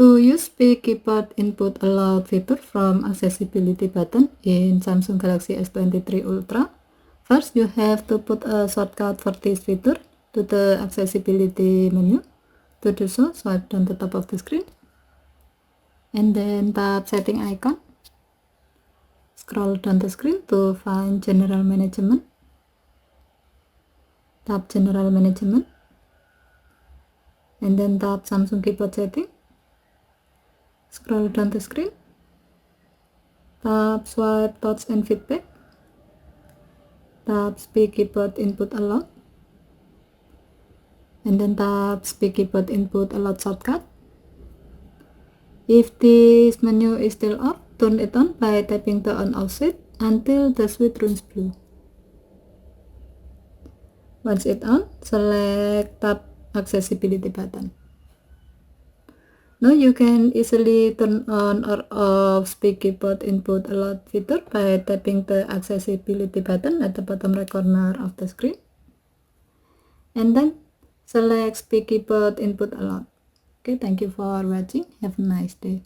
To use Speak Keyboard Input Allowed feature from Accessibility button in Samsung Galaxy S23 Ultra, first you have to put a shortcut for this feature to the Accessibility menu. To do so, swipe down the top of the screen and then tap Setting icon. Scroll down the screen to find General Management. Tap General Management and then tap Samsung Keyboard Setting. Scroll down the screen, tap Swipe Touch and Feedback, tap Speak Keyboard Input Allowed, and then tap Speak Keyboard Input Allowed shortcut. If this menu is still off, turn it on by tapping the on-off switch until the switch turns blue. Once it's on, select Tap Accessibility button. Now you can easily turn on or off Speak Keyboard Input Allowed feature by tapping the Accessibility button at the bottom right corner of the screen. And then select Speak Keyboard Input Allowed. Okay, thank you for watching. Have a nice day.